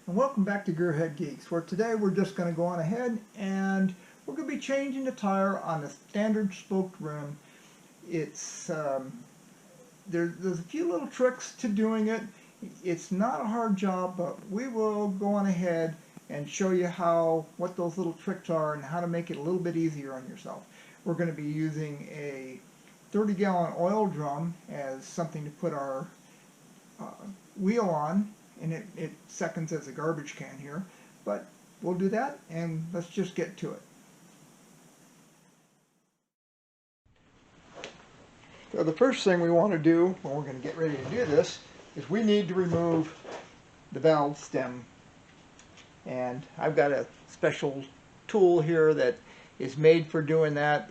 And welcome back to Gearhead Geeks, where today we're just going to go on ahead and we're going to be changing the tire on the standard spoked rim. It's there's a few little tricks to doing it. It's not a hard job, but we will go on ahead and show you what those little tricks are and how to make it a little bit easier on yourself. We're going to be using a 30-gallon oil drum as something to put our wheel on, and it seconds as a garbage can here, but we'll do that and let's just get to it. So the first thing we want to do when we're going to get ready to do this is we need to remove the valve stem, and I've got a special tool here that is made for doing that.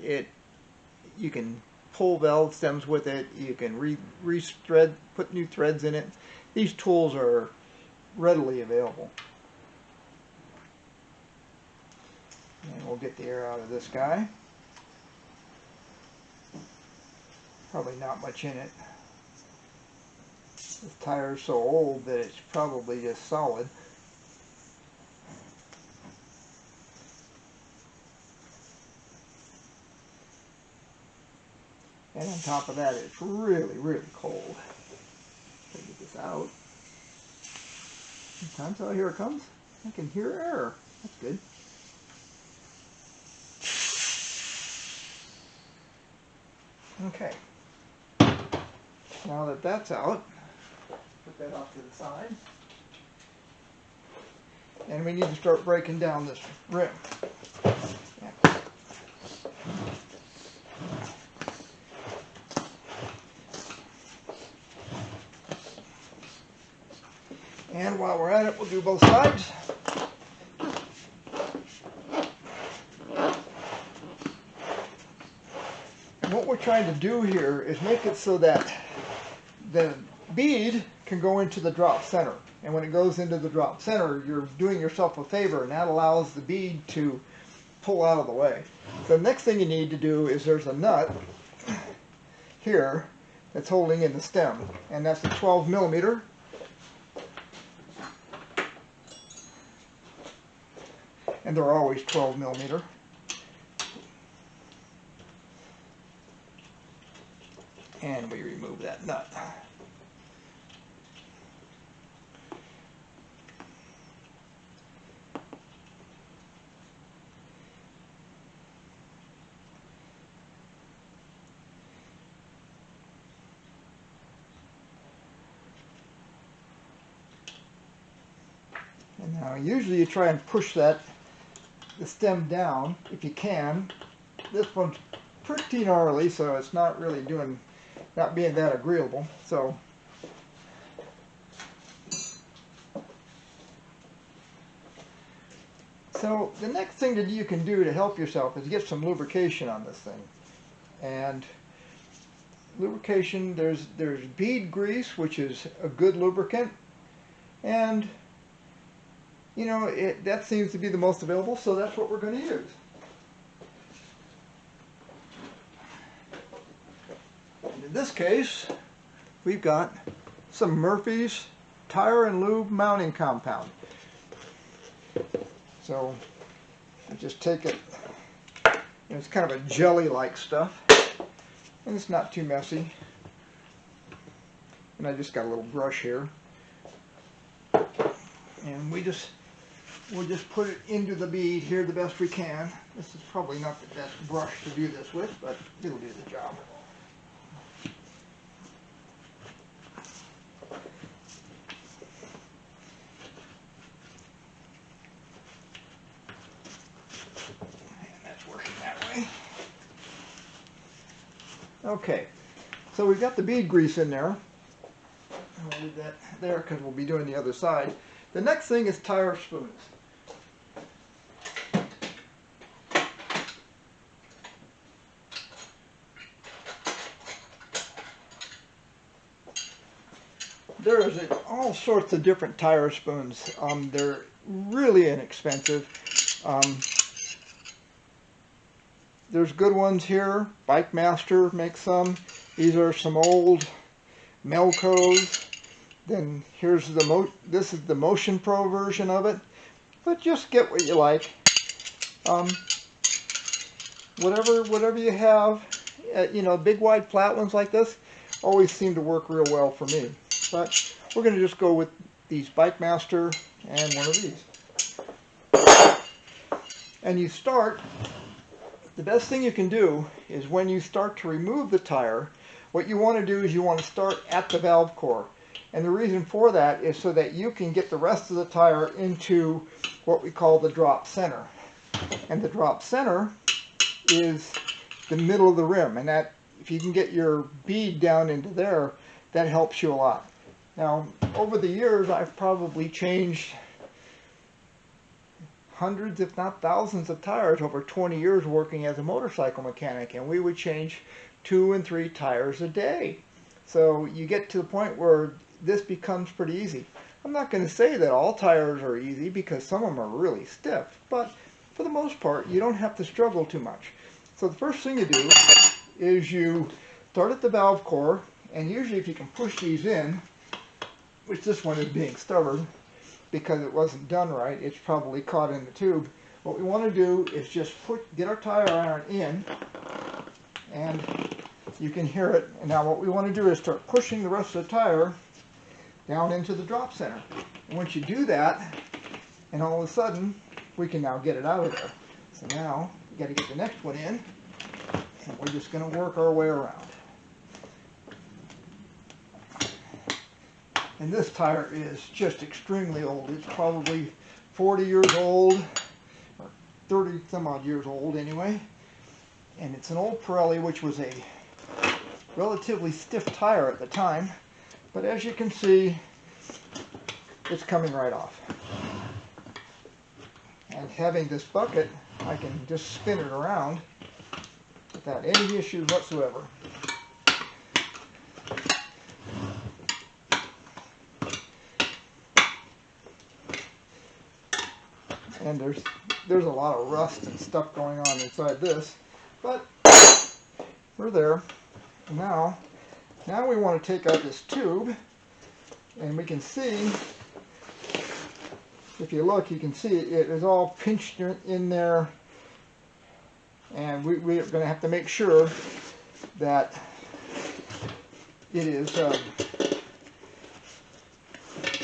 You can pull valve stems with it, you can re-thread, put new threads in it. These tools are readily available. And we'll get the air out of this guy. Probably not much in it. This tire is so old that it's probably just solid. And on top of that, it's really, really cold. Let me get this out. Sometimes, oh, here it comes. I can hear air. That's good. Okay. Now that that's out, put that off to the side. And we need to start breaking down this rim. Yeah. And while we're at it, we'll do both sides. And what we're trying to do here is make it so that the bead can go into the drop center. And when it goes into the drop center, you're doing yourself a favor, and that allows the bead to pull out of the way. So the next thing you need to do is there's a nut here that's holding in the stem, and that's a 12 millimeter. And they're always 12 millimeter. And we remove that nut. And now usually you try and push the stem down if you can. This one's pretty gnarly, so it's not really not being that agreeable. So the next thing that you can do to help yourself is get some lubrication on this thing. And lubrication, there's bead grease, which is a good lubricant, and you know, that seems to be the most available, so that's what we're going to use. And in this case, we've got some Murphy's Tire and Lube mounting compound. So I just take it, it's kind of a jelly-like stuff, and it's not too messy. And I just got a little brush here, and we'll just put it into the bead here the best we can. This is probably not the best brush to do this with, but it'll do the job. And that's working that way. Okay, so we've got the bead grease in there. I'll leave that there because we'll be doing the other side. The next thing is tire spoons. There's all sorts of different tire spoons. They're really inexpensive. There's good ones here. Bike Master makes some. These are some old Melcos. Then here's this is the Motion Pro version of it, but just get what you like. Whatever you have, you know, big wide flat ones like this always seem to work real well for me. But we're going to just go with these Bike Master and one of these. And you start, the best thing you can do is when you start to remove the tire, what you want to do is you want to start at the valve core. And the reason for that is so that you can get the rest of the tire into what we call the drop center. And the drop center is the middle of the rim, and that, if you can get your bead down into there, that helps you a lot. Now, over the years, I've probably changed hundreds, if not thousands of tires over 20 years working as a motorcycle mechanic, and we would change 2 and 3 tires a day. So you get to the point where this becomes pretty easy. I'm not going to say that all tires are easy, because some of them are really stiff, but for the most part, you don't have to struggle too much. So the first thing you do is you start at the valve core, and usually if you can push these in, which this one is being stubborn because it wasn't done right, it's probably caught in the tube. What we want to do is just get our tire iron in, and you can hear it. And now what we want to do is start pushing the rest of the tire down into the drop center. And once you do that, and all of a sudden, we can now get it out of there. So now, we got to get the next one in, and we're just going to work our way around. And this tire is just extremely old. It's probably 40 years old, or 30 some odd years old anyway. And it's an old Pirelli, which was a relatively stiff tire at the time. But as you can see, it's coming right off. And having this bucket, I can just spin it around without any issues whatsoever. And there's a lot of rust and stuff going on inside this, but we're there. Now we want to take out this tube, and we can see, if you look, you can see it is all pinched in there, and we're going to have to make sure that it is,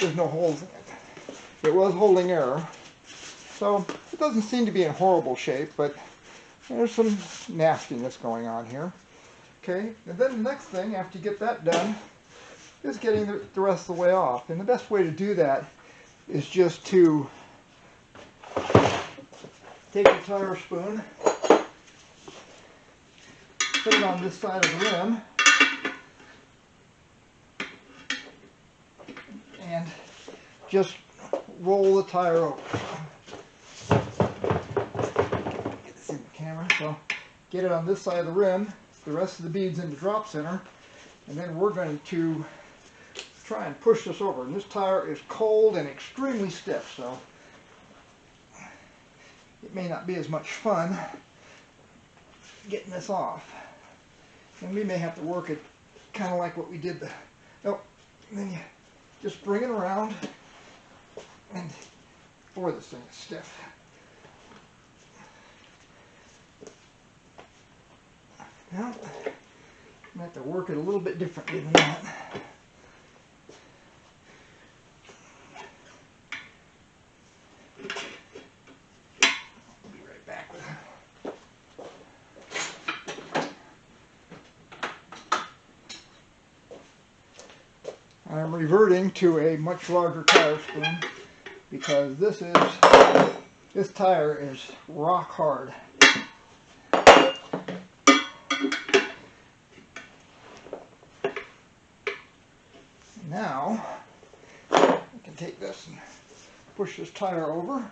there's no holes in it. It was holding error, so it doesn't seem to be in horrible shape, but there's some nastiness going on here. Okay, and then the next thing, after you get that done, is getting the rest of the way off. And the best way to do that is just to take a tire spoon, put it on this side of the rim, and just roll the tire over. Get this in the camera. So get it on this side of the rim, the rest of the beads in the drop center, and then we're going to try and push this over. And this tire is cold and extremely stiff, so it may not be as much fun getting this off. And we may have to work it kind of like what we did and then you just bring it around, and boy, this thing is stiff. Now, I'm going to have to work it a little bit differently than that. I'll be right back with it. I'm reverting to a much larger tire spoon because this tire is rock hard. Now, I can take this and push this tire over.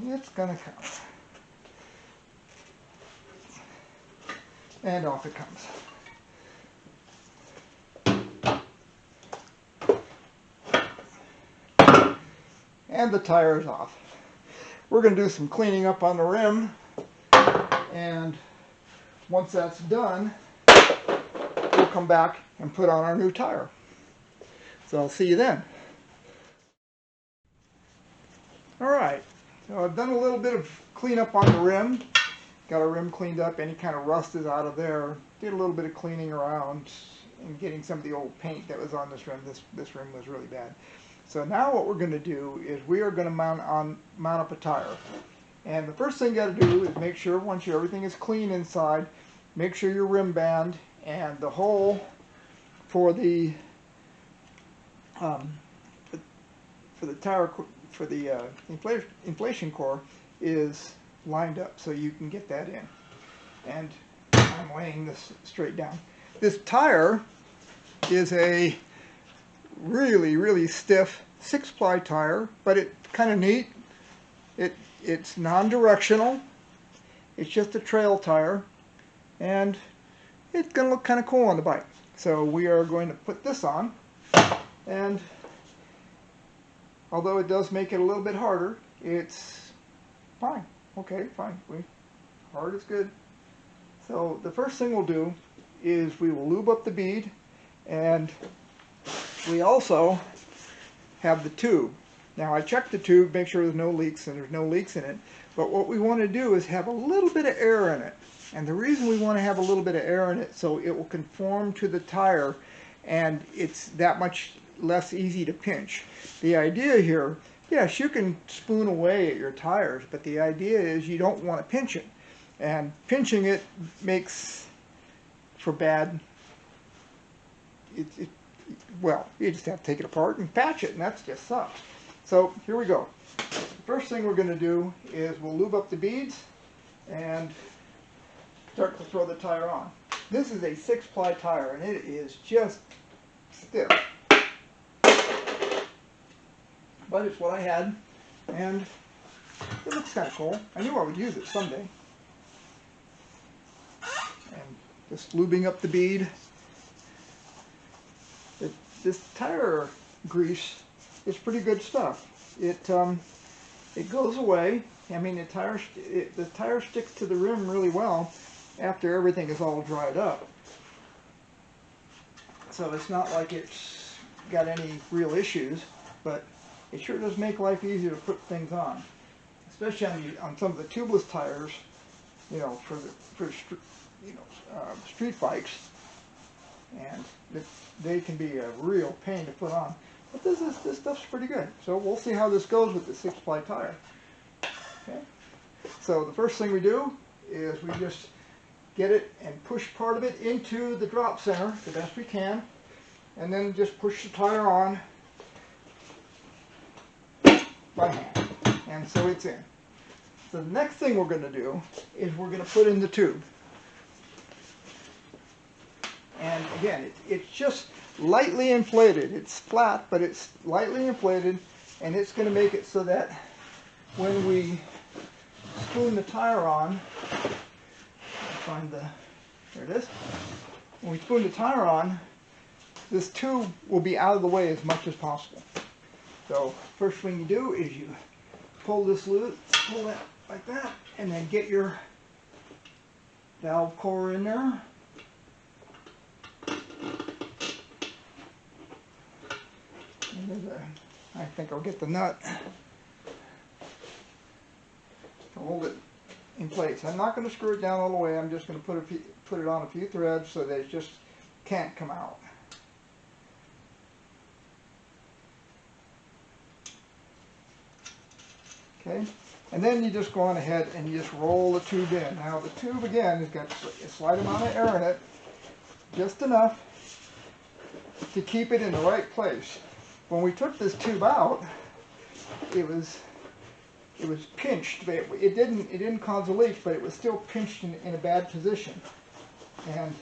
It's gonna come. And off it comes. And the tire is off. we're going to do some cleaning up on the rim, and once that's done, we'll come back and put on our new tire. So I'll see you then. Alright, so I've done a little bit of cleanup on the rim. Got our rim cleaned up, any kind of rust is out of there. Did a little bit of cleaning around and getting some of the old paint that was on this rim. This rim was really bad. So now what we're going to do is we are going to mount up a tire. And the first thing you got to do is make sure, once everything is clean inside, make sure your rim band and the hole for the tire, for the inflation core is lined up so you can get that in. And I'm laying this straight down. This tire is a really stiff 6-ply tire, but it's kind of neat. It's non-directional. It's just a trail tire, and it's going to look kind of cool on the bike. So we are going to put this on, and although it does make it a little bit harder, it's fine. Okay, fine. Hard is good. So the first thing we'll do is we will lube up the bead, and we also have the tube. Now I checked the tube, make sure there's no leaks, and there's no leaks in it. But what we want to do is have a little bit of air in it. And the reason we want to have a little bit of air in it, so it will conform to the tire, and it's that much less easy to pinch. The idea here, yes, you can spoon away at your tires, but the idea is you don't want to pinch it. And pinching it makes for bad, well, you just have to take it apart and patch it, and that just sucks. So here we go. The first thing we're going to do is we'll lube up the beads and start to throw the tire on. This is a 6-ply tire, and it is just stiff. But it's what I had, and it looks kind of cool. I knew I would use it someday. And just lubing up the bead. This tire grease is pretty good stuff. It goes away. I mean, the tire sticks to the rim really well after everything is all dried up. So it's not like it's got any real issues, but it sure does make life easier to put things on, especially on some of the tubeless tires, you know, for street bikes, and they can be a real pain to put on. But this stuff's pretty good. So we'll see how this goes with the 6-ply tire. Okay. So the first thing we do is we just get it and push part of it into the drop center the best we can, and then just push the tire on by hand. And so it's in. So the next thing we're going to do is we're going to put in the tube. And again, it's just lightly inflated. It's flat, but it's lightly inflated, and it's going to make it so that when we spoon the tire on, there it is. When we spoon the tire on, this tube will be out of the way as much as possible. So first thing you do is you pull this loose, pull it like that, and then get your valve core in there. I think I'll get the nut to hold it in place. I'm not going to screw it down all the way. I'm just going to put it on a few threads so that it just can't come out. Okay, and then you just go on ahead and you just roll the tube in. Now the tube again has got a slight amount of air in it, just enough to keep it in the right place. When we took this tube out, it was pinched. It didn't cause a leak, but it was still pinched in a bad position, and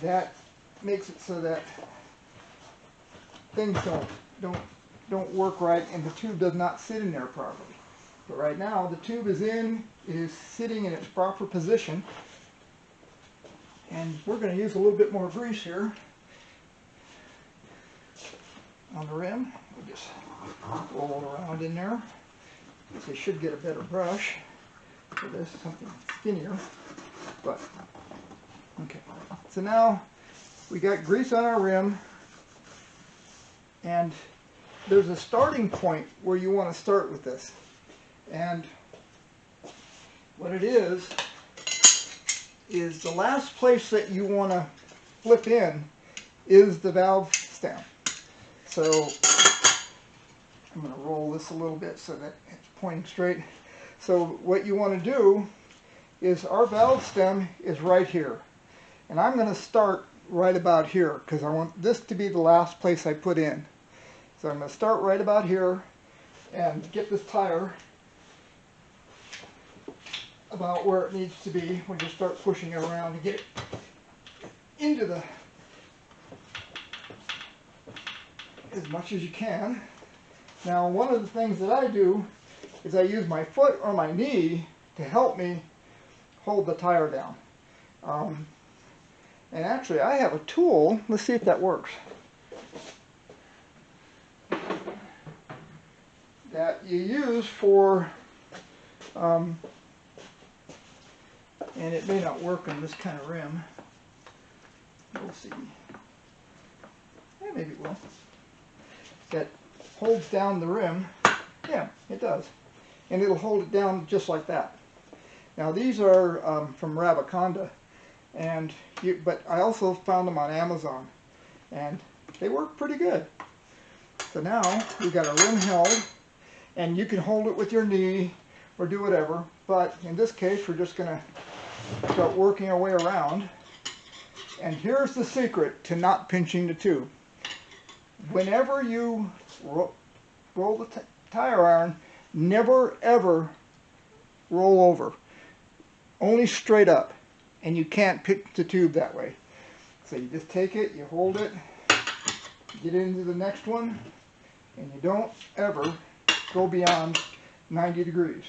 that makes it so that things don't work right, and the tube does not sit in there properly. But right now the tube is in, it is sitting in its proper position, and we're going to use a little bit more grease here on the rim. We'll just roll it around in there. So I should get a better brush for this, something skinnier. But okay, so now we got grease on our rim, and there's a starting point where you want to start with this. And what it is the last place that you want to flip in is the valve stem. So I'm going to roll this a little bit so that it's pointing straight. So what you want to do is our valve stem is right here. And I'm going to start right about here because I want this to be the last place I put in. So I'm going to start right about here and get this tire about where it needs to be. We'll just start pushing it around to get it into the, as much as you can. Now, one of the things that I do is I use my foot or my knee to help me hold the tire down. And actually, I have a tool. Let's see if that works. That you use for, and it may not work on this kind of rim. We'll see. Yeah, maybe it will. That holds down the rim. Yeah, it does. And it'll hold it down just like that. Now these are from Rabaconda, and but I also found them on Amazon, and they work pretty good. So now we've got our rim held, and you can hold it with your knee or do whatever, but in this case we're just going to start working our way around. And here's the secret to not pinching the tube. Whenever you roll the tire iron, never ever roll over. Only straight up. And you can't pinch the tube that way. So you just take it, you hold it, get into the next one, and you don't ever go beyond 90 degrees.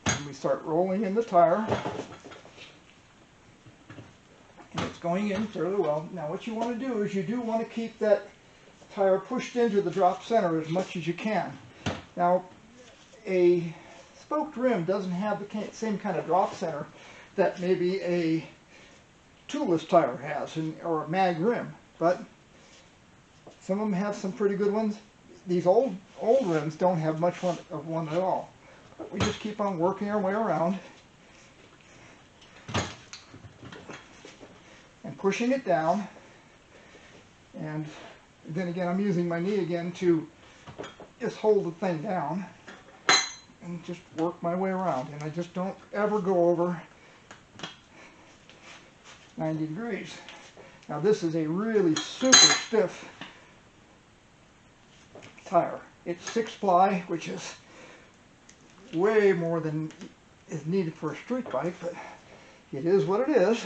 And we start rolling in the tire. And it's going in fairly well. Now what you want to do is you do want to keep that tire pushed into the drop center as much as you can. Now a spoked rim doesn't have the same kind of drop center that maybe a tubeless tire has, or a mag rim, but some of them have some pretty good ones. These old rims don't have much of one at all. But we just keep on working our way around and pushing it down. And then again, I'm using my knee again to just hold the thing down and just work my way around. And I just don't ever go over 90 degrees. Now this is a really super stiff tire. It's 6-ply, which is way more than is needed for a street bike, but it is what it is.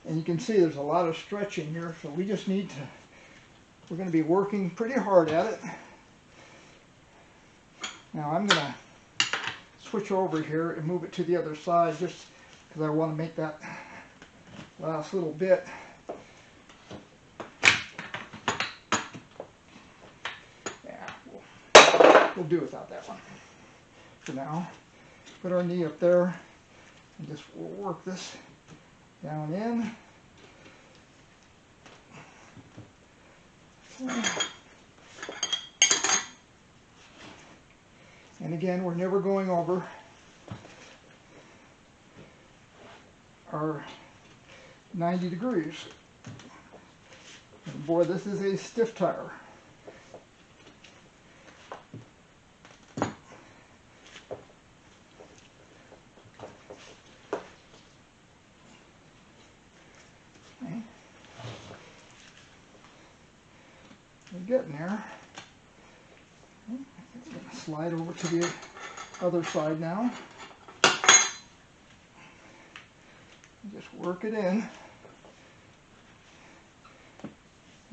And you can see there's a lot of stretch in here, so we just need to, we're going to be working pretty hard at it. Now I'm going to switch over here and move it to the other side just because I want to make that last little bit. Yeah, we'll do without that one for now. Put our knee up there and just work this down in. And again, we're never going over our 90 degrees. And boy, this is a stiff tire. Okay. We're getting there. I'm going to slide over to the other side now. Just work it in.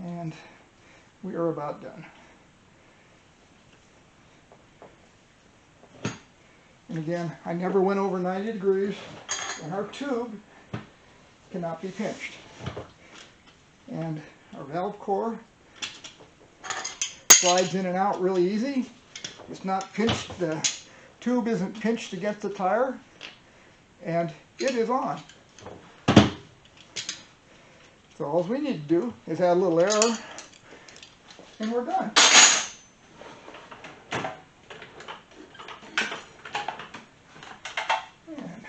And we are about done. And again, I never went over 90 degrees, and our tube cannot be pinched. And our valve core slides in and out really easy. It's not pinched, the tube isn't pinched against the tire, and it is on. So all we need to do is add a little air, and we're done. And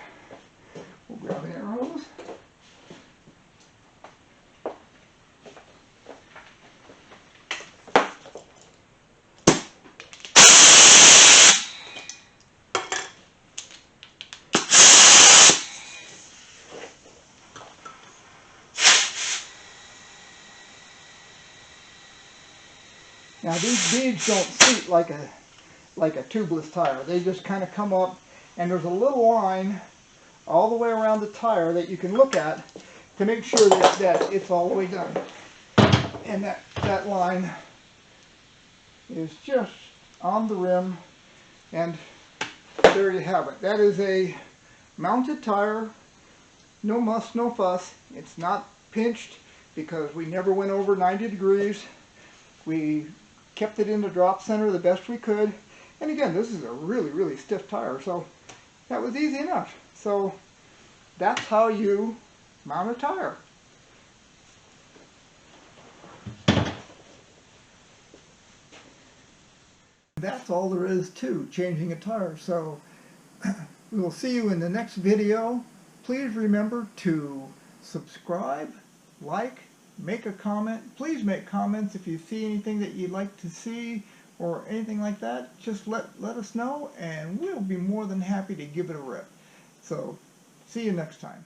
we'll grab an air hose. Now these beads don't seat like a tubeless tire. They just kind of come up, and there's a little line all the way around the tire that you can look at to make sure that it's all the way done. And that line is just on the rim, and there you have it. That is a mounted tire. No muss, no fuss. It's not pinched because we never went over 90 degrees. We kept it in the drop center the best we could. And again, this is a really, really stiff tire, so that was easy enough. So that's how you mount a tire. That's all there is to changing a tire. So we will see you in the next video. Please remember to subscribe, like, make a comment. Please make comments if you see anything that you'd like to see or anything like that. Just let us know, and we'll be more than happy to give it a rip. So see you next time.